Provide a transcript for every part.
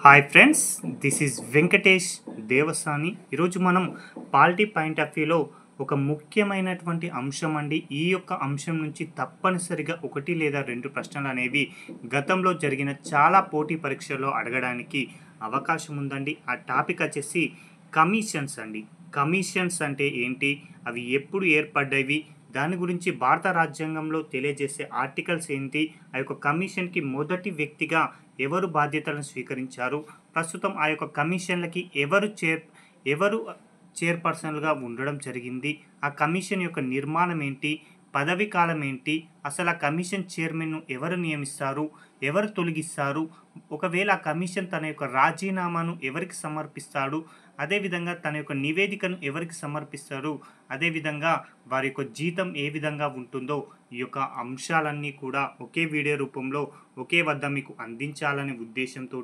Hi friends, this is Venkatesh Devasani. ఈరోజు మనం polity point of వ్యూలో ఒక ముఖ్యమైనటువంటి అంశం అండి. ఈ యొక్క అంశం నుంచి తప్పనిసరిగా 1 లేదా 2 ప్రశ్నలు అనేవి గతంలో జరిగిన చాలా పోటీ పరీక్షల్లో అడగడానికి అవకాశం ఉందండి. ఆ టాపిక్ వచ్చేసి కమిషన్స్ అండి. కమిషన్స్ అంటే ఏంటి, అవి ఎప్పుడు ఏర్పడ్డవి, దాని గురించి భారత రాజ్యాంగంలో తెలియజేసే ఆర్టికల్స్ ఏంటి, ఆ యొక్క కమిషన్కి మొదటి వ్యక్తిగా ఎవరు బాధ్యతలను స్వీకరించారు, ప్రస్తుతం ఆ యొక్క కమిషన్లకి ఎవరు చైర్పర్సన్లుగా ఉండడం జరిగింది, ఆ కమిషన్ యొక్క నిర్మాణం ఏంటి, పదవి కాలం ఏంటి, అసలు ఆ కమిషన్ చైర్మన్ను ఎవరు నియమిస్తారు, ఎవరు తొలగిస్తారు, ఒకవేళ ఆ కమిషన్ తన యొక్క రాజీనామాను ఎవరికి సమర్పిస్తాడు, అదేవిధంగా తన యొక్క నివేదికను ఎవరికి సమర్పిస్తారు, అదేవిధంగా వారి యొక్క జీతం ఏ విధంగా ఉంటుందో, ఈ యొక్క అంశాలన్నీ కూడా ఒకే వీడియో రూపంలో ఒకే వద్ద మీకు అందించాలనే ఉద్దేశంతో,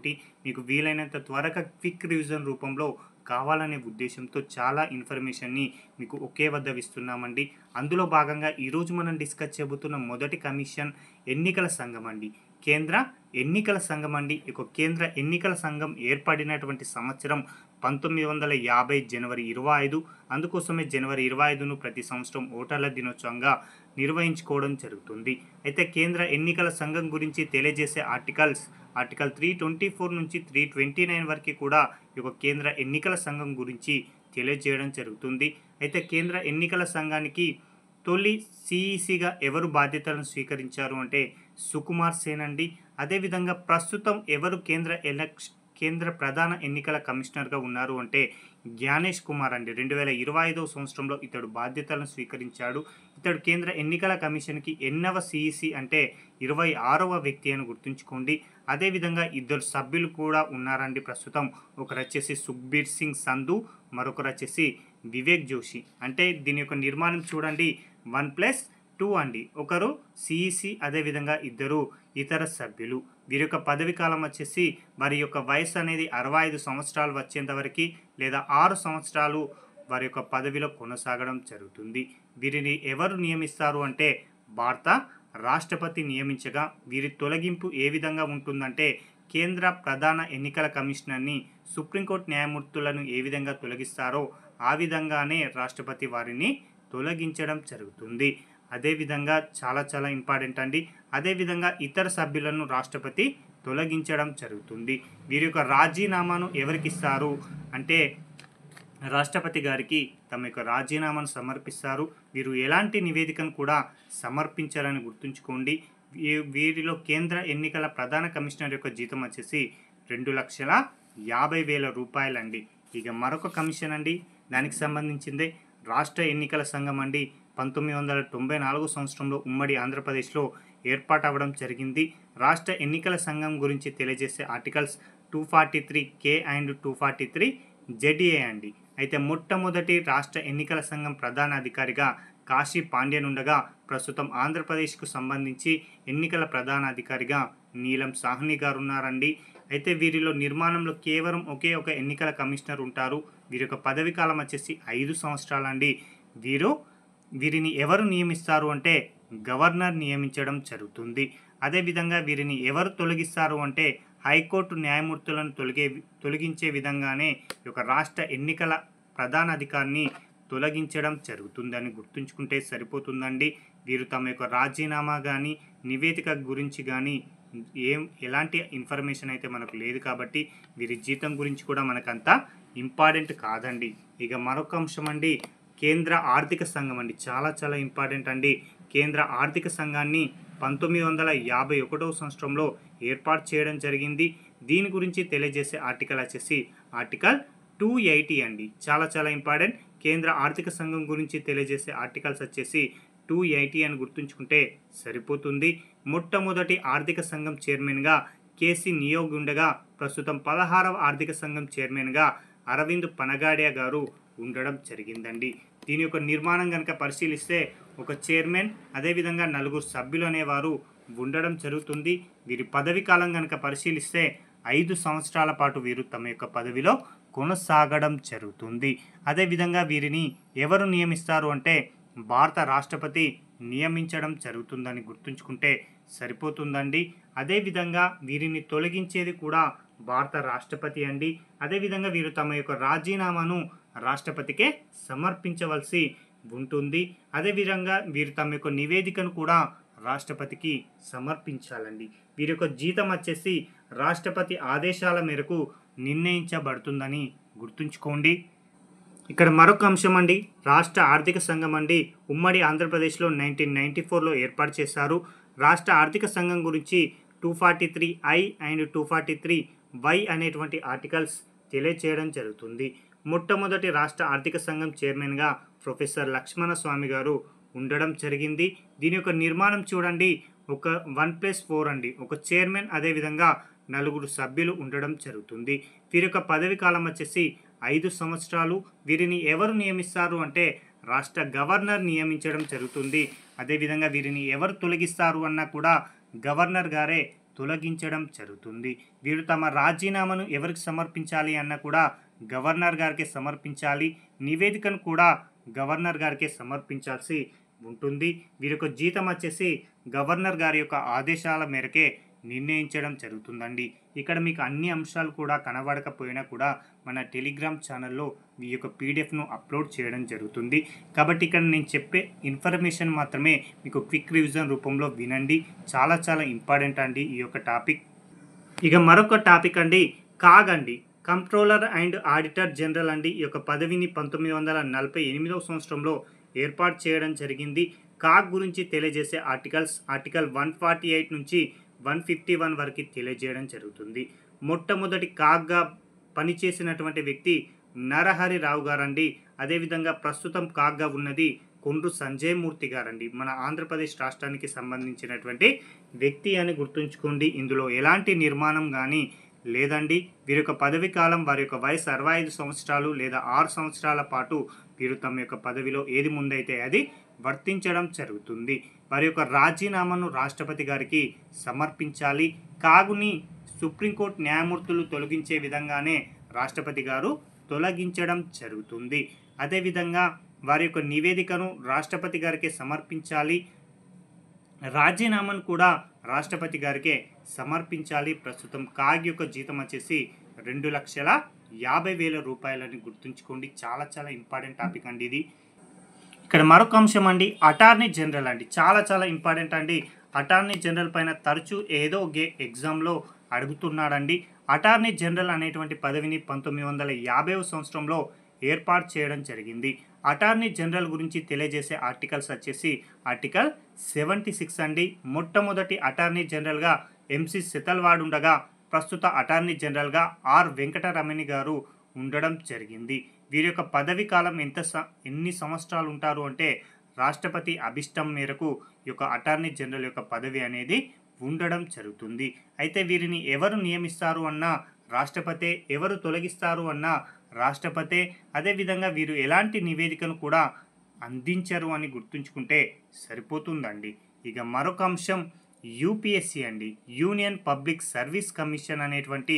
మీకు వీలైనంత త్వరగా క్విక్ రివిజన్ రూపంలో కావాలనే ఉద్దేశంతో చాలా ఇన్ఫర్మేషన్ని మీకు ఒకే వద్ద ఇస్తున్నామండి. అందులో భాగంగా ఈరోజు మనం డిస్కస్ చేయబోతున్న మొదటి కమిషన్ ఎన్నికల సంఘం అండి. కేంద్ర ఎన్నికల సంఘం అండి. ఈ కేంద్ర ఎన్నికల సంఘం ఏర్పడినటువంటి సంవత్సరం 1950 జనవరి 25. అందుకోసమే జనవరి 25ను ప్రతి సంవత్సరం ఓటర్ల దినోత్సవంగా నిర్వహించుకోవడం జరుగుతుంది. అయితే కేంద్ర ఎన్నికల సంఘం గురించి తెలియజేసే ఆర్టికల్ 324 నుంచి 329 వరకు కూడా ఈ కేంద్ర ఎన్నికల సంఘం గురించి తెలియజేయడం జరుగుతుంది. అయితే కేంద్ర ఎన్నికల సంఘానికి తొలి సిఈసిగా ఎవరు బాధ్యతలను స్వీకరించారు అంటే సుకుమార్ సేన్ అండి. అదేవిధంగా ప్రస్తుతం ఎవరు కేంద్ర ప్రధాన ఎన్నికల కమిషనర్గా ఉన్నారు అంటే జ్ఞానేష్ కుమార్ అండి. 2025 సంవత్సరంలో ఇతడు బాధ్యతలను స్వీకరించాడు. ఇతడు కేంద్ర ఎన్నికల కమిషన్కి ఎన్నవ సిఈసి అంటే 26వ వ్యక్తి అని గుర్తుంచుకోండి. అదేవిధంగా ఇద్దరు సభ్యులు కూడా ఉన్నారండి ప్రస్తుతం. ఒకరు వచ్చేసి సుఖ్బీర్ సింగ్ సంధు, మరొకరు వచ్చేసి వివేక్ జోషి. అంటే దీని యొక్క నిర్మాణం చూడండి, 1+2 అండి. ఒకరు సిఈసి, అదేవిధంగా ఇద్దరు ఇతర సభ్యులు. వీరి యొక్క పదవి కాలం వచ్చేసి వారి యొక్క వయసు అనేది 65 సంవత్సరాలు వచ్చేంత వరకు లేదా 6 సంవత్సరాలు వారి యొక్క పదవిలో కొనసాగడం జరుగుతుంది. వీరిని ఎవరు నియమిస్తారు అంటే భారత రాష్ట్రపతి నియమించగా, వీరి తొలగింపు ఏ విధంగా ఉంటుందంటే కేంద్ర ప్రధాన ఎన్నికల కమిషనర్ని సుప్రీంకోర్టు న్యాయమూర్తులను ఏ విధంగా తొలగిస్తారో ఆ విధంగానే రాష్ట్రపతి వారిని తొలగించడం జరుగుతుంది. అదేవిధంగా చాలా ఇంపార్టెంట్ అండి. అదేవిధంగా ఇతర సభ్యులను రాష్ట్రపతి తొలగించడం జరుగుతుంది. వీరి యొక్క రాజీనామాను ఎవరికి ఇస్తారు అంటే రాష్ట్రపతి గారికి తమ యొక్క రాజీనామాను సమర్పిస్తారు. వీరు ఎలాంటి నివేదికను కూడా సమర్పించాలని గుర్తుంచుకోండి. వీరిలో కేంద్ర ఎన్నికల ప్రధాన కమిషనర్ యొక్క జీతం వచ్చేసి 2,50,000 రూపాయలండి. ఇక మరొక కమిషన్ అండి, దానికి సంబంధించిందే రాష్ట్ర ఎన్నికల సంఘం అండి. 1994 సంవత్సరంలో ఉమ్మడి ఆంధ్రప్రదేశ్లో ఏర్పాటు అవ్వడం జరిగింది. రాష్ట్ర ఎన్నికల సంఘం గురించి తెలియజేసే ఆర్టికల్స్ 243K అండ్ 243ZA అండి. అయితే మొట్టమొదటి రాష్ట్ర ఎన్నికల సంఘం ప్రధాన అధికారిగా కాశీ పాండ్యన్ ఉండగా, ప్రస్తుతం ఆంధ్రప్రదేశ్కు సంబంధించి ఎన్నికల ప్రధాన అధికారిగా నీలం సాహ్ని గారు ఉన్నారండి. అయితే వీరిలో నిర్మాణంలో కేవలం ఒకే ఒక ఎన్నికల కమిషనర్ ఉంటారు. వీరి యొక్క పదవి కాలం వచ్చేసి 5 సంవత్సరాలండి. వీరిని ఎవరు నియమిస్తారు అంటే గవర్నర్ నియమించడం జరుగుతుంది. అదేవిధంగా వీరిని ఎవరు తొలగిస్తారు అంటే హైకోర్టు న్యాయమూర్తులను తొలగించే విధంగానే ఈ యొక్క రాష్ట్ర ఎన్నికల ప్రధాన అధికారిని తొలగించడం జరుగుతుందని గుర్తుంచుకుంటే సరిపోతుందండి. వీరు తమ యొక్క రాజీనామా కానీ నివేదిక గురించి కానీ ఎలాంటి ఇన్ఫర్మేషన్ అయితే మనకు లేదు కాబట్టి వీరి జీతం గురించి కూడా మనకంత ఇంపార్టెంట్ కాదండి. ఇక మరొక అంశం అండి, కేంద్ర ఆర్థిక సంఘం అండి. చాలా ఇంపార్టెంట్ అండి. కేంద్ర ఆర్థిక సంఘాన్ని 1951 సంవత్సరంలో ఏర్పాటు చేయడం జరిగింది. దీని గురించి తెలియజేసే ఆర్టికల్ వచ్చేసి ఆర్టికల్ 280 అండి. చాలా ఇంపార్టెంట్. కేంద్ర ఆర్థిక సంఘం గురించి తెలియజేసే ఆర్టికల్స్ వచ్చేసి 280 అని గుర్తుంచుకుంటే సరిపోతుంది. మొట్టమొదటి ఆర్థిక సంఘం చైర్మన్గా కేసీ నియోగ్ ఉండగా, ప్రస్తుతం 16వ ఆర్థిక సంఘం చైర్మన్గా అరవింద్ పనగాడియా గారు ఉండడం జరిగిందండి. దీని యొక్క నిర్మాణం కనుక పరిశీలిస్తే ఒక చైర్మన్, అదేవిధంగా 4 సభ్యులు అనేవారు ఉండడం జరుగుతుంది. వీరి పదవి కాలం కనుక పరిశీలిస్తే 5 సంవత్సరాల పాటు వీరు తమ యొక్క పదవిలో కొనసాగడం జరుగుతుంది. అదేవిధంగా వీరిని ఎవరు నియమిస్తారు అంటే భారత రాష్ట్రపతి నియమించడం జరుగుతుందని గుర్తుంచుకుంటే సరిపోతుందండి. అదేవిధంగా వీరిని తొలగించేది కూడా భారత రాష్ట్రపతి అండి. అదేవిధంగా వీరు తమ యొక్క రాజీనామాను రాష్ట్రపతికే సమర్పించవలసి ఉంటుంది. అదేవిధంగా వీరు తమ యొక్క నివేదికను కూడా రాష్ట్రపతికి సమర్పించాలండి. వీరి యొక్క జీతం వచ్చేసి రాష్ట్రపతి ఆదేశాల మేరకు నిర్ణయించబడుతుందని గుర్తుంచుకోండి. ఇక్కడ మరొక అంశం అండి, రాష్ట్ర ఆర్థిక సంఘం అండి ఉమ్మడి ఆంధ్రప్రదేశ్లో 1994లో ఏర్పాటు చేశారు. రాష్ట్ర ఆర్థిక సంఘం గురించి 243I అండ్ 243Y అనేటువంటి ఆర్టికల్స్ తెలియచేయడం జరుగుతుంది. మొట్టమొదటి రాష్ట్ర ఆర్థిక సంఘం చైర్మన్గా ప్రొఫెసర్ లక్ష్మణ స్వామి గారు ఉండడం జరిగింది. దీని యొక్క నిర్మాణం చూడండి, ఒక 1+4 అండి, ఒక చైర్మన్ అదేవిధంగా 4 సభ్యులు ఉండడం జరుగుతుంది. వీరి యొక్క పదవి కాలం వచ్చేసి 5 సంవత్సరాలు. వీరిని ఎవరు నియమిస్తారు అంటే రాష్ట్ర గవర్నర్ నియమించడం జరుగుతుంది. అదేవిధంగా వీరిని ఎవరు తొలగిస్తారు అన్నా కూడా గవర్నర్ గారే తొలగించడం జరుగుతుంది. వీరు తమ రాజీనామాను ఎవరికి సమర్పించాలి అన్నా కూడా గవర్నర్ గారికి సమర్పించాలి. నివేదికను కూడా గవర్నర్ గారికి సమర్పించాల్సి ఉంటుంది. వీరి యొక్క జీతం వచ్చేసి గవర్నర్ గారి యొక్క ఆదేశాల మేరకే నిర్ణయించడం జరుగుతుందండి. ఇక్కడ మీకు అన్ని అంశాలు కూడా కనబడకపోయినా కూడా మన టెలిగ్రామ్ ఛానల్లో ఈ యొక్క పీడిఎఫ్ను అప్లోడ్ చేయడం జరుగుతుంది. కాబట్టి ఇక్కడ నేను చెప్పే ఇన్ఫర్మేషన్ మాత్రమే మీకు క్విక్ రివిజన్ రూపంలో వినండి. చాలా చాలా ఇంపార్టెంట్ అండి ఈ యొక్క టాపిక్. ఇక మరొక టాపిక్ అండి, కాగ్ అండి, కంట్రోలర్ అండ్ ఆడిటర్ జనరల్ అండి. ఈ యొక్క పదవిని 1948వ సంవత్సరంలో ఏర్పాటు చేయడం జరిగింది. కాగ్ గురించి తెలియజేసే ఆర్టికల్ 148 నుంచి 151 వరకు తెలియజేయడం జరుగుతుంది. మొట్టమొదటి కాగ్గా పనిచేసినటువంటి వ్యక్తి నరహరి రావు గారండి. అదేవిధంగా ప్రస్తుతం కాగ్గా ఉన్నది కొండ్రు సంజయ్ మూర్తి గారండి. మన ఆంధ్రప్రదేశ్ రాష్ట్రానికి సంబంధించినటువంటి వ్యక్తి అని గుర్తుంచుకోండి. ఇందులో ఎలాంటి నిర్మాణం కానీ లేదండి. వీరి యొక్క పదవి కాలం, వారి యొక్క వయసు 65 సంవత్సరాలు లేదా 6 సంవత్సరాల పాటు వీరు తమ యొక్క పదవిలో ఏది ముందైతే అది వర్తించడం జరుగుతుంది. వారి యొక్క రాజీనామాను రాష్ట్రపతి గారికి సమర్పించాలి. కాగుని సుప్రీంకోర్టు న్యాయమూర్తులు తొలగించే విధంగానే రాష్ట్రపతి గారు తొలగించడం జరుగుతుంది. అదేవిధంగా వారి యొక్క నివేదికను రాష్ట్రపతి గారికి సమర్పించాలి. రాజీనామాను కూడా రాష్ట్రపతి గారికే సమర్పించాలి. ప్రస్తుతం కాగ్ యొక్క జీతం వచ్చేసి 2,50,000 రూపాయలని గుర్తుంచుకోండి. చాలా చాలా ఇంపార్టెంట్ టాపిక్ అండి ఇది. ఇక్కడ మరొక అంశం అండి, అటార్నీ జనరల్ అండి. చాలా చాలా ఇంపార్టెంట్ అండి. అటార్నీ జనరల్ పైన తరచూ ఏదో ఎగ్జామ్లో అడుగుతున్నాడండి. అటార్నీ జనరల్ అనేటువంటి పదవిని 1950వ సంవత్సరంలో ఏర్పాటు చేయడం జరిగింది. అటార్నీ జనరల్ గురించి తెలియజేసే ఆర్టికల్స్ వచ్చేసి ఆర్టికల్ 76 అండి. మొట్టమొదటి అటార్నీ జనరల్గా ఎంసి సెతల్వాడ్ ఉండగా ప్రస్తుత అటార్నీ జనరల్గా ఆర్ వెంకటరమణి గారు ఉండడం జరిగింది. వీరి యొక్క పదవి కాలం ఎన్ని సంవత్సరాలు ఉంటారు అంటే రాష్ట్రపతి అభిష్టం మేరకు ఈ యొక్క అటార్నీ జనరల్ యొక్క పదవి అనేది ఉండడం జరుగుతుంది. అయితే వీరిని ఎవరు నియమిస్తారు అన్నా రాష్ట్రపతే, ఎవరు తొలగిస్తారు అన్నా రాష్ట్రపతే. అదేవిధంగా వీరు ఎలాంటి నివేదికను కూడా అందించరు అని గుర్తుంచుకుంటే సరిపోతుందండి. ఇక మరొక అంశం యూపీఎస్సీ అండి, యూనియన్ పబ్లిక్ సర్వీస్ కమిషన్ అనేటువంటి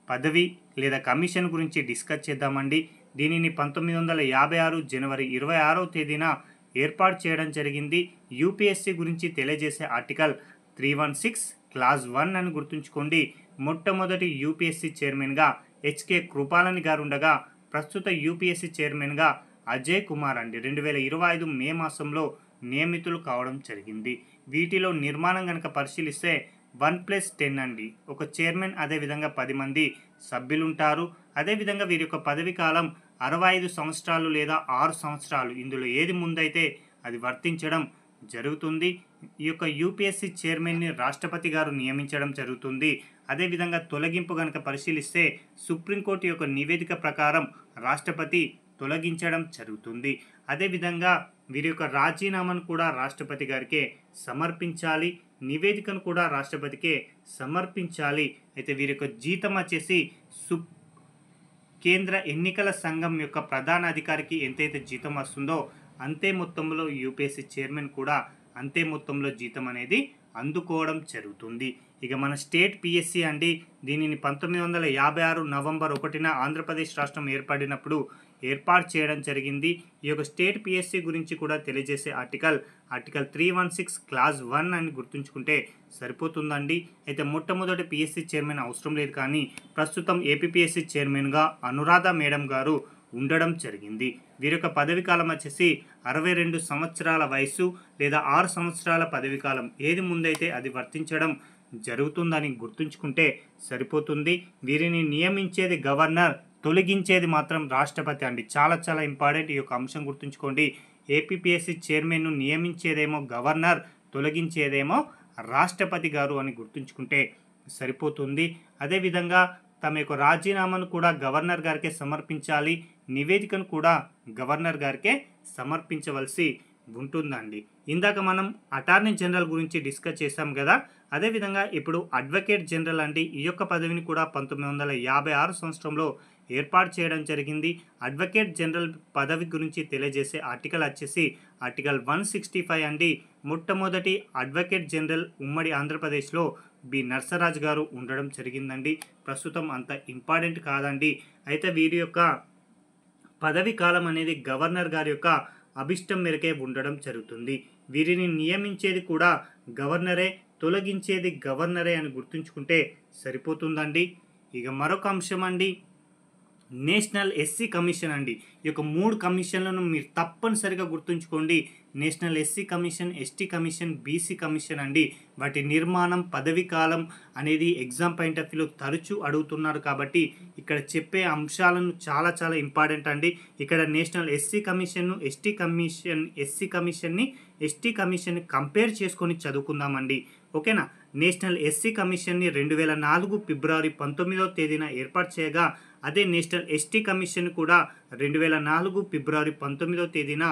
పదవి లేదా కమిషన్ గురించి డిస్కస్ చేద్దామండి. దీనిని 1956 జనవరి 26వ తేదీన ఏర్పాటు చేయడం జరిగింది. యూపీఎస్సీ గురించి తెలియజేసే ఆర్టికల్ 316 క్లాజ్ 1 అని గుర్తుంచుకోండి. మొట్టమొదటి యూపీఎస్సీ చైర్మన్గా హెచ్కే కృపాలని గారు ఉండగా ప్రస్తుత యూపీఎస్సీ చైర్మన్గా అజయ్ కుమార్ అండి 2025 మే మాసంలో నియమితులు కావడం జరిగింది. వీటిలో నిర్మాణం కనుక పరిశీలిస్తే 1+10 అండి, ఒక చైర్మన్ అదేవిధంగా 10 మంది సభ్యులు ఉంటారు. అదేవిధంగా వీరి యొక్క పదవి కాలం 65 సంవత్సరాలు లేదా 6 సంవత్సరాలు, ఇందులో ఏది ముందైతే అది వర్తించడం జరుగుతుంది. ఈ యొక్క యూపీఎస్సీ చైర్మన్ని రాష్ట్రపతి గారు నియమించడం జరుగుతుంది. అదేవిధంగా తొలగింపు కనుక పరిశీలిస్తే సుప్రీంకోర్టు యొక్క నివేదిక ప్రకారం రాష్ట్రపతి తొలగించడం జరుగుతుంది. అదేవిధంగా వీరి యొక్క రాజీనామాను కూడా రాష్ట్రపతి గారికే సమర్పించాలి, నివేదికను కూడా రాష్ట్రపతికే సమర్పించాలి. అయితే వీరి యొక్క జీతం వచ్చేసి కేంద్ర ఎన్నికల సంఘం యొక్క ప్రధాన అధికారికి ఎంతైతే జీతం వస్తుందో అంతే మొత్తంలో యూపీఎస్సీ చైర్మన్ కూడా అంతే మొత్తంలో జీతం అనేది అందుకోవడం జరుగుతుంది. ఇక మన స్టేట్ పిఎస్సి అండి, దీనిని 1956 నవంబర్ 1న ఆంధ్రప్రదేశ్ రాష్ట్రం ఏర్పడినప్పుడు ఏర్పాటు చేయడం జరిగింది. ఈ యొక్క స్టేట్ పిఎస్సి గురించి కూడా తెలియజేసే ఆర్టికల్ 316 క్లాజ్ 1 అని గుర్తుంచుకుంటే సరిపోతుందండి. అయితే మొట్టమొదటి పిఎస్సి చైర్మన్ అవసరం లేదు, కానీ ప్రస్తుతం ఏపీపీఎస్సి చైర్మన్గా అనురాధ మేడం గారు ఉండడం జరిగింది. వీరి యొక్క పదవి కాలం వచ్చేసి 62 సంవత్సరాల వయసు లేదా 6 సంవత్సరాల పదవి కాలం, ఏది ముందైతే అది వర్తించడం జరుగుతుందని గుర్తుంచుకుంటే సరిపోతుంది. వీరిని నియమించేది గవర్నర్, తొలగించేది మాత్రం రాష్ట్రపతి అండి. చాలా చాలా ఇంపార్టెంట్ ఈ యొక్క అంశం గుర్తుంచుకోండి. ఏపీపీఎస్సి చైర్మన్ను నియమించేదేమో గవర్నర్, తొలగించేదేమో రాష్ట్రపతి గారు అని గుర్తుంచుకుంటే సరిపోతుంది. అదేవిధంగా తమ యొక్క రాజీనామాను కూడా గవర్నర్ గారికే సమర్పించాలి, నివేదికను కూడా గవర్నర్ గారికే సమర్పించవలసి ఉంటుందండి. ఇందాక మనం అటార్నీ జనరల్ గురించి డిస్కస్ చేశాం కదా, అదేవిధంగా ఇప్పుడు అడ్వకేట్ జనరల్ అండి. ఈ యొక్క పదవిని కూడా 1956 సంవత్సరంలో ఏర్పాటు చేయడం జరిగింది. అడ్వకేట్ జనరల్ పదవి గురించి తెలియజేసే ఆర్టికల్ వచ్చేసి ఆర్టికల్ 165 అండి. మొట్టమొదటి అడ్వకేట్ జనరల్ ఉమ్మడి ఆంధ్రప్రదేశ్లో బి నర్సరాజు గారు ఉండడం జరిగిందండి. ప్రస్తుతం అంత ఇంపార్టెంట్ కాదండి. అయితే వీరి యొక్క పదవి కాలం అనేది గవర్నర్ గారి యొక్క అభిష్టం మేరకే ఉండడం జరుగుతుంది. వీరిని నియమించేది కూడా గవర్నరే, తొలగించేది గవర్నరే అని గుర్తుంచుకుంటే సరిపోతుందండి. ఇక మరొక అంశం అండి, నేషనల్ ఎస్సీ కమిషన్ అండి. ఈ యొక్క 3 కమిషన్లను మీరు తప్పనిసరిగా గుర్తుంచుకోండి. National SC commission, ST commission, BC commission అండి. వాటి నిర్మాణం, పదవి కాలం అనేది ఎగ్జామ్ పాయింట్ ఆఫ్ వ్యూలో తరచూ అడుగుతున్నారు కాబట్టి ఇక్కడ చెప్పే అంశాలను చాలా చాలా ఇంపార్టెంట్ అండి. ఇక్కడ నేషనల్ ఎస్సీ కమిషన్ను, ఎస్సీ కమిషన్ని, ఎస్టీ కమిషన్ని కంపేర్ చేసుకొని చదువుకుందామండి. ఓకేనా. నేషనల్ ఎస్సీ కమిషన్ని 2004 ఫిబ్రవరి 19వ తేదీన ఏర్పాటు చేయగా, అదే నేషనల్ ఎస్టీ కమిషన్ కూడా 2004 ఫిబ్రవరి 19వ తేదీన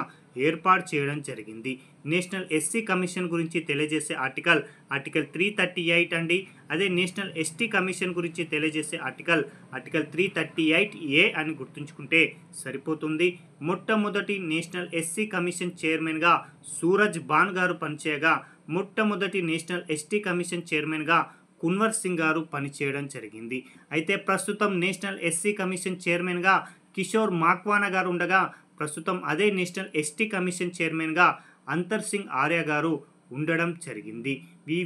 ఏర్పాటు చేయడం జరిగింది. నేషనల్ ఎస్సీ కమిషన్ గురించి తెలియజేసే ఆర్టికల్ 338 అండి. అదే నేషనల్ ఎస్టీ కమిషన్ గురించి తెలియజేసే ఆర్టికల్ 338A అని గుర్తుంచుకుంటే సరిపోతుంది. మొట్టమొదటి నేషనల్ ఎస్సీ కమిషన్ చైర్మన్గా సూరజ్ బాన్ గారు పనిచేయగా, మొట్టమొదటి నేషనల్ ఎస్టీ కమిషన్ చైర్మన్గా కున్వర్ సింగ్ గారు పనిచేయడం జరిగింది. అయితే ప్రస్తుతం నేషనల్ ఎస్సీ కమిషన్ చైర్మన్గా కిషోర్ మాక్వానా గారు ఉండగా, ప్రస్తుతం అదే నేషనల్ ఎస్టీ కమిషన్ చైర్మన్గా అంతర్ సింగ్ ఆర్య గారు ఉండడం జరిగింది.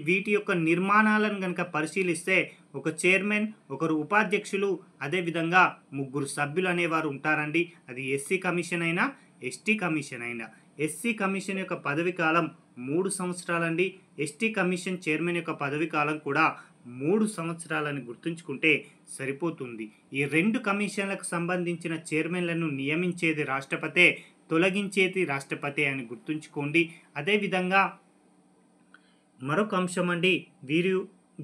వీటి యొక్క నిర్మాణాలను కనుక పరిశీలిస్తే ఒక చైర్మన్, ఒకరు ఉపాధ్యక్షులు, అదేవిధంగా 3 సభ్యులు అనేవారు ఉంటారండి. అది ఎస్సీ కమిషన్ అయినా, ఎస్టీ కమిషన్ అయినా. ఎస్సీ కమిషన్ యొక్క పదవి కాలం 3 సంవత్సరాలండి. ఎస్టీ కమిషన్ చైర్మన్ యొక్క పదవి కాలం కూడా 3 సంవత్సరాలని గుర్తుంచుకుంటే సరిపోతుంది. ఈ 2 కమిషన్లకు సంబంధించిన చైర్మన్లను నియమించేది రాష్ట్రపతే, తొలగించేది రాష్ట్రపతే అని గుర్తుంచుకోండి. అదేవిధంగా మరొక అంశం అండి,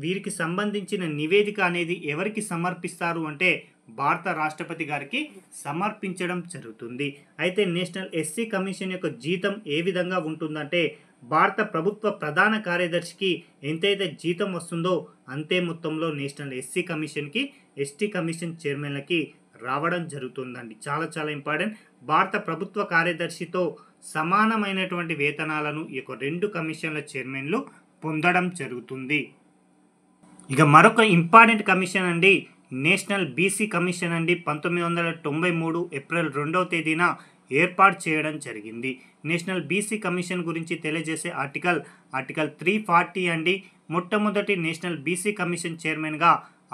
వీరికి సంబంధించిన నివేదిక అనేది ఎవరికి సమర్పిస్తారు అంటే భారత రాష్ట్రపతి గారికి సమర్పించడం జరుగుతుంది. అయితే నేషనల్ ఎస్సీ కమిషన్ యొక్క జీతం ఏ విధంగా ఉంటుందంటే, భారత ప్రభుత్వ ప్రధాన కార్యదర్శికి ఎంతైతే జీతం వస్తుందో అంతే మొత్తంలో నేషనల్ ఎస్సీ కమిషన్కి, ఎస్టీ కమిషన్ చైర్మన్లకి రావడం జరుగుతుందండి. చాలా చాలా ఇంపార్టెంట్. భారత ప్రభుత్వ కార్యదర్శితో సమానమైనటువంటి వేతనాలను ఈ యొక్క 2 కమిషన్ల చైర్మన్లు పొందడం జరుగుతుంది. ఇక మరొక ఇంపార్టెంట్ కమిషన్ అండి, నేషనల్ బీసీ కమిషన్ అండి. 1993 ఏప్రిల్ 2వ తేదీన ఏర్పాటు చేయడం జరిగింది. నేషనల్ బీసీ కమిషన్ గురించి తెలియజేసే ఆర్టికల్ 340 అండి. మొట్టమొదటి నేషనల్ బీసీ కమిషన్ చైర్మన్గా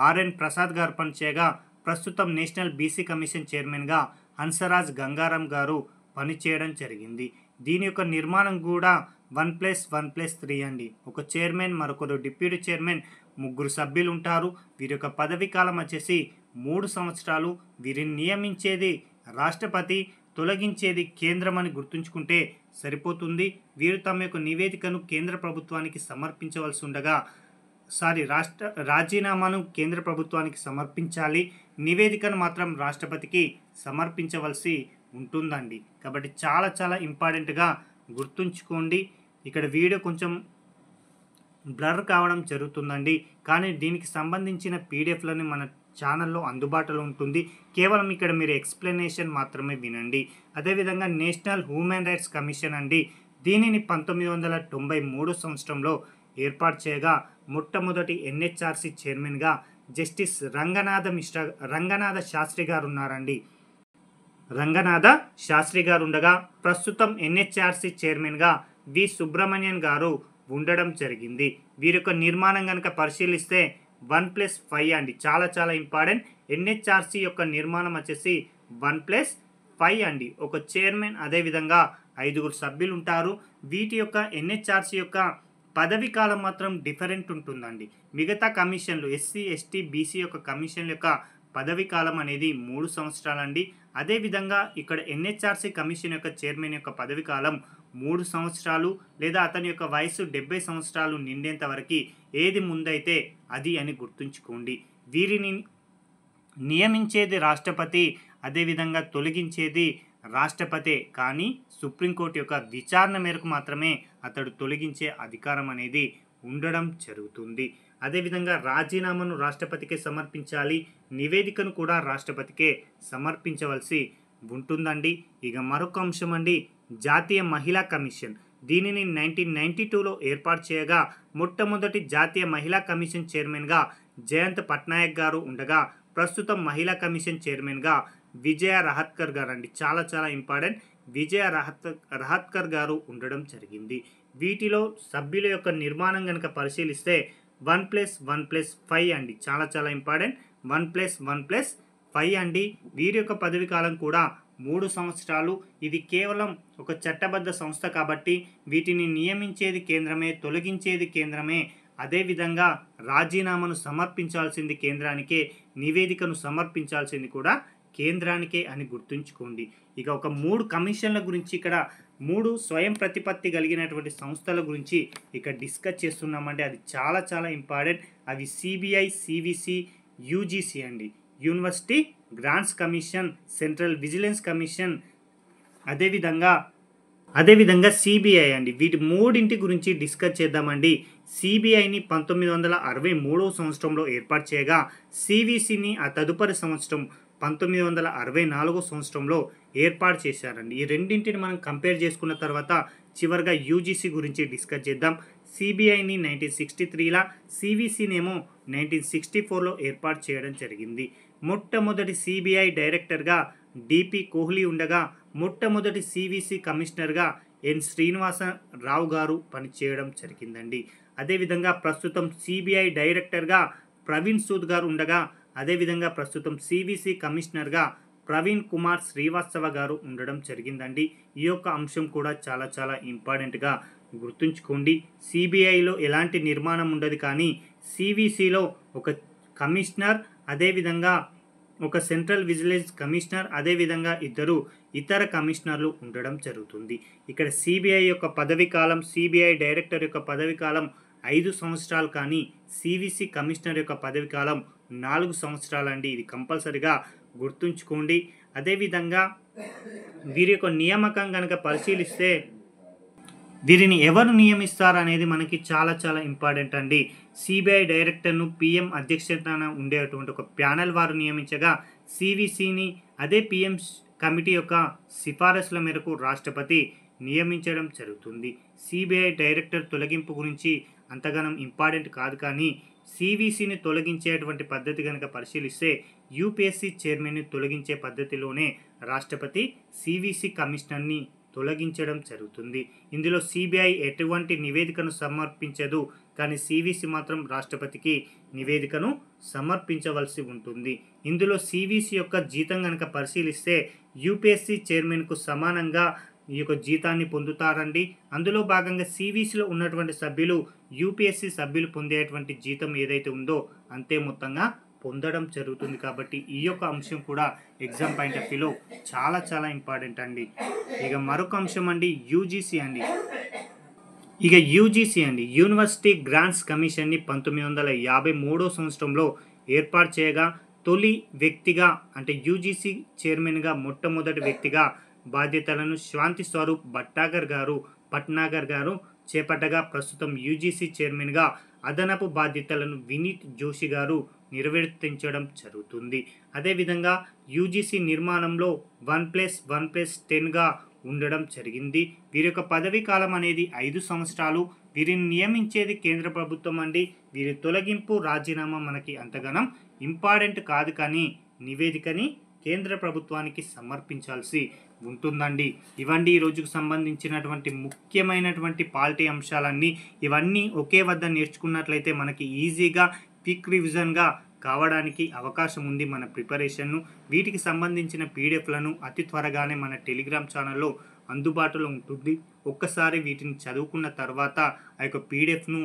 ఆర్ఎన్ ప్రసాద్ గారు పనిచేయగా, ప్రస్తుతం నేషనల్ బీసీ కమిషన్ చైర్మన్గా హన్సరాజ్ గంగారాం గారు పనిచేయడం జరిగింది. దీని యొక్క నిర్మాణం కూడా 1+1+3 అండి. ఒక చైర్మన్, మరొకరు డిప్యూటీ చైర్మన్, 3 సభ్యులు ఉంటారు. వీరి యొక్క పదవి కాలం వచ్చేసి 3 సంవత్సరాలు. వీరిని నియమించేది రాష్ట్రపతి, తొలగించేది కేంద్రం అని గుర్తుంచుకుంటే సరిపోతుంది. వీరు తమ యొక్క నివేదికను కేంద్ర ప్రభుత్వానికి సమర్పించవలసి ఉండగా, రాజీనామాను కేంద్ర ప్రభుత్వానికి సమర్పించాలి, నివేదికను మాత్రం రాష్ట్రపతికి సమర్పించవలసి ఉంటుందండి. కాబట్టి చాలా చాలా ఇంపార్టెంట్గా గుర్తుంచుకోండి. ఇక్కడ వీడియో కొంచెం బ్లర్ కావడం జరుగుతుందండి, కానీ దీనికి సంబంధించిన పీడిఎఫ్లని మన ఛానల్లో అందుబాటులో ఉంటుంది. కేవలం ఇక్కడ మీరు ఎక్స్ప్లెనేషన్ మాత్రమే వినండి. అదేవిధంగా నేషనల్ హ్యూమన్ రైట్స్ కమిషన్ అండి. దీనిని 1993 సంవత్సరంలో ఏర్పాటు చేయగా, మొట్టమొదటి ఎన్హెచ్ఆర్సి చైర్మన్గా జస్టిస్ రంగనాథ శాస్త్రి గారు ఉన్నారండి. రంగనాథ శాస్త్రి గారు ఉండగా ప్రస్తుతం ఎన్హెచ్ఆర్సి చైర్మన్గా వి సుబ్రహ్మణ్యన్ గారు ఉండడం జరిగింది. వీరి యొక్క నిర్మాణం కనుక పరిశీలిస్తే 1+5 అండి, చాలా చాలా ఇంపార్టెంట్. ఎన్హెచ్ఆర్సి యొక్క నిర్మాణం వచ్చేసి 1+5 అండి. ఒక చైర్మన్, అదేవిధంగా 5 సభ్యులు ఉంటారు. వీటి యొక్క ఎన్హెచ్ఆర్సి యొక్క పదవి కాలం మాత్రం డిఫరెంట్ ఉంటుందండి. మిగతా కమిషన్లు ఎస్సీ ఎస్టీ బీసీ యొక్క కమిషన్ల యొక్క పదవి కాలం అనేది 3 సంవత్సరాలండి. అదేవిధంగా ఇక్కడ ఎన్హెచ్ఆర్సి కమిషన్ యొక్క చైర్మన్ యొక్క పదవి కాలం 3 సంవత్సరాలు, లేదా అతని యొక్క వయసు 70 సంవత్సరాలు నిండేంత వరకు ఏది ముందైతే అది అని గుర్తుంచుకోండి. వీరిని నియమించేది రాష్ట్రపతి, అదేవిధంగా తొలగించేది రాష్ట్రపతే. కానీ సుప్రీంకోర్టు యొక్క విచారణ మేరకు మాత్రమే అతడు తొలగించే అధికారం అనేది ఉండడం జరుగుతుంది. అదేవిధంగా రాజీనామాను రాష్ట్రపతికే సమర్పించాలి, నివేదికను కూడా రాష్ట్రపతికే సమర్పించవలసి ఉంటుందండి. ఇక మరొక అంశం అండి, జాతీయ మహిళా కమిషన్. దీనిని 1992లో ఏర్పాటు చేయగా మొట్టమొదటి జాతీయ మహిళా కమిషన్ చైర్మన్గా జయంత్ పట్నాయక్ గారు ఉండగా ప్రస్తుతం మహిళా కమిషన్ చైర్మన్గా విజయ రహత్కర్ గారు అండి, చాలా చాలా ఇంపార్టెంట్, విజయ రహత్కర్ గారు ఉండడం జరిగింది. వీటిలో సభ్యుల యొక్క నిర్మాణం కనుక పరిశీలిస్తే 1+1+5 అండి, చాలా చాలా ఇంపార్టెంట్, 1+1+5 అండి. వీరి యొక్క పదవి కాలం కూడా 3 సంవత్సరాలు. ఇది కేవలం ఒక చట్టబద్ధ సంస్థ కాబట్టి వీటిని నియమించేది కేంద్రమే, తొలగించేది కేంద్రమే. అదేవిధంగా రాజీనామాను సమర్పించాల్సింది కేంద్రానికే, నివేదికను సమర్పించాల్సింది కూడా కేంద్రానికే అని గుర్తుంచుకోండి. ఇక ఒక 3 కమిషన్ల గురించి, ఇక్కడ 3 స్వయం ప్రతిపత్తి కలిగినటువంటి సంస్థల గురించి ఇక్కడ డిస్కస్ చేస్తున్నామంటే అది చాలా చాలా ఇంపార్టెంట్. అవి సిబిఐ, సివిసి, యూజీసీ అండి, university grants commission, central vigilance commission, అదేవిధంగా సిబిఐ అండి. వీటి 3 గురించి డిస్కస్ చేద్దామండి. సిబిఐని 1963 సంవత్సరంలో ఏర్పాటు చేయగా సివిసిని ఆ తదుపరి సంవత్సరం 1964 సంవత్సరంలో ఏర్పాటు చేశారండి. ఈ రెండింటిని మనం కంపేర్ చేసుకున్న తర్వాత చివరిగా యూజీసీ గురించి డిస్కస్ చేద్దాం. సిబిఐని 1963లా, సివిసినేమో 1964లో ఏర్పాటు చేయడం జరిగింది. మొట్టమొదటి సిబిఐ డైరెక్టర్గా డిపి కోహ్లీ ఉండగా మొట్టమొదటి సివిసి కమిషనర్గా ఎన్ శ్రీనివాసరావు గారు పనిచేయడం జరిగిందండి. అదేవిధంగా ప్రస్తుతం సిబిఐ డైరెక్టర్గా ప్రవీణ్ సూద్ గారు ఉండగా అదేవిధంగా ప్రస్తుతం సివిసి కమిషనర్గా ప్రవీణ్ కుమార్ శ్రీవాస్తవ గారు ఉండడం జరిగిందండి. ఈ యొక్క అంశం కూడా చాలా చాలా ఇంపార్టెంట్గా గుర్తుంచుకోండి. సిబిఐలో ఎలాంటి నిర్మాణం ఉండదు, కానీ సివిసిలో ఒక కమిషనర్, అదేవిధంగా ఒక సెంట్రల్ విజిలెన్స్ కమిషనర్, అదేవిధంగా 2 ఇతర కమిషనర్లు ఉండడం జరుగుతుంది. ఇక్కడ సిబిఐ యొక్క పదవి కాలం, సిబిఐ డైరెక్టర్ యొక్క పదవి కాలం 5 సంవత్సరాలు, కానీ సివిసి కమిషనర్ యొక్క పదవి కాలం 4 సంవత్సరాలండి. ఇది కంపల్సరిగా గుర్తుంచుకోండి. అదేవిధంగా వీరి యొక్క నియామకం కనుక పరిశీలిస్తే వీరిని ఎవరు నియమిస్తారు అనేది మనకి చాలా చాలా ఇంపార్టెంట్ అండి. సిబిఐ డైరెక్టర్ను పిఎం అధ్యక్షతన ఉండేటువంటి ఒక ప్యానెల్ వారు నియమించగా సివిసిని అదే పిఎం కమిటీ యొక్క సిఫారసుల మేరకు రాష్ట్రపతి నియమించడం జరుగుతుంది. సిబిఐ డైరెక్టర్ తొలగింపు గురించి అంతగానం ఇంపార్టెంట్ కాదు, కానీ సివిసిని తొలగించేటువంటి పద్ధతి కనుక పరిశీలిస్తే యూపీఎస్సీ చైర్మన్ని తొలగించే పద్ధతిలోనే రాష్ట్రపతి సివిసి కమిషనర్ని తొలగించడం జరుగుతుంది. ఇందులో సిబిఐ ఎటువంటి నివేదికను సమర్పించదు, కానీ సివిసి మాత్రం రాష్ట్రపతికి నివేదికను సమర్పించవలసి ఉంటుంది. ఇందులో సివిసి యొక్క జీతం కనుక పరిశీలిస్తే యూపీఎస్సీ చైర్మన్కు సమానంగా ఈ యొక్క జీతాన్ని పొందుతారండి. అందులో భాగంగా సివిసిలో ఉన్నటువంటి సభ్యులు యూపీఎస్సీ సభ్యులు పొందేటువంటి జీతం ఏదైతే ఉందో అంతే మొత్తంగా పొందడం జరుగుతుంది. కాబట్టి ఈ యొక్క అంశం కూడా ఎగ్జామ్ పాయింట్ ఆఫ్ వ్యూలో చాలా చాలా ఇంపార్టెంట్ అండి. ఇక మరొక అంశం అండి యూజీసీ అండి. యూనివర్సిటీ గ్రాంట్స్ కమిషన్ని 1953 సంవత్సరంలో ఏర్పాటు చేయగా తొలి వ్యక్తిగా అంటే యూజీసీ చైర్మన్గా మొట్టమొదటి వ్యక్తిగా బాధ్యతలను శాంతి స్వరూప్ భట్నాగర్ గారు చేపట్టగా ప్రస్తుతం యూజీసీ చైర్మన్గా అదనపు బాధ్యతలను వినీత్ జోషి గారు నిర్వర్తించడం జరుగుతుంది. అదేవిధంగా యూజీసీ నిర్మాణంలో 1+1+10గా ఉండడం జరిగింది. వీరి యొక్క పదవీ కాలం అనేది 5 సంవత్సరాలు. వీరిని నియమించేది కేంద్ర ప్రభుత్వం అండి. వీరి తొలగింపు రాజీనామా మనకి అంతగానం ఇంపార్టెంట్ కాదు, కానీ నివేదికని కేంద్ర ప్రభుత్వానికి సమర్పించాల్సి ఉంటుందండి. ఇవండి ఈ రోజుకు సంబంధించినటువంటి ముఖ్యమైనటువంటి పాలిటీ అంశాలన్నీ. ఇవన్నీ ఒకే వద్ద నేర్చుకున్నట్లయితే మనకి ఈజీగా క్విక్ రివిజన్గా కావడానికి అవకాశం ఉంది మన ప్రిపరేషన్ను. వీటికి సంబంధించిన పీడిఎఫ్లను అతి త్వరగానే మన టెలిగ్రామ్ ఛానల్లో అందుబాటులో ఉంటుంది. ఒక్కసారి వీటిని చదువుకున్న తర్వాత ఆ యొక్క పీడిఎఫ్ను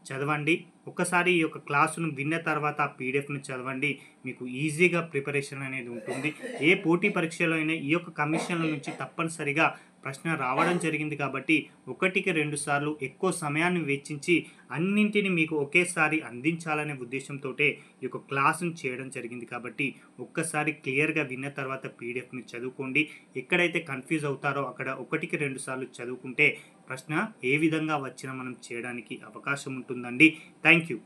చదవండి. ఒక్కసారి ఈ యొక్క క్లాసును విన్న తర్వాత ఆ పీడిఎఫ్ను చదవండి. మీకు ఈజీగా ప్రిపరేషన్ అనేది ఉంటుంది. ఏ పోటీ పరీక్షలో అయినా ఈ యొక్క కమిషన్ల నుంచి తప్పనిసరిగా ప్రశ్న రావడం జరిగింది కాబట్టి 1కి 2 సార్లు ఎక్కువ సమయాన్ని వెచ్చించి అన్నింటినీ మీకు ఒకేసారి అందించాలనే ఉద్దేశంతో ఈ యొక్క క్లాసును చేయడం జరిగింది. కాబట్టి ఒక్కసారి క్లియర్గా విన్న తర్వాత పీడిఎఫ్ని చదువుకోండి. ఎక్కడైతే కన్ఫ్యూజ్ అవుతారో అక్కడ 1కి 2 సార్లు చదువుకుంటే ప్రశ్న ఏ విధంగా వచ్చినా మనం చేయడానికి అవకాశం ఉంటుందండి. Thank you.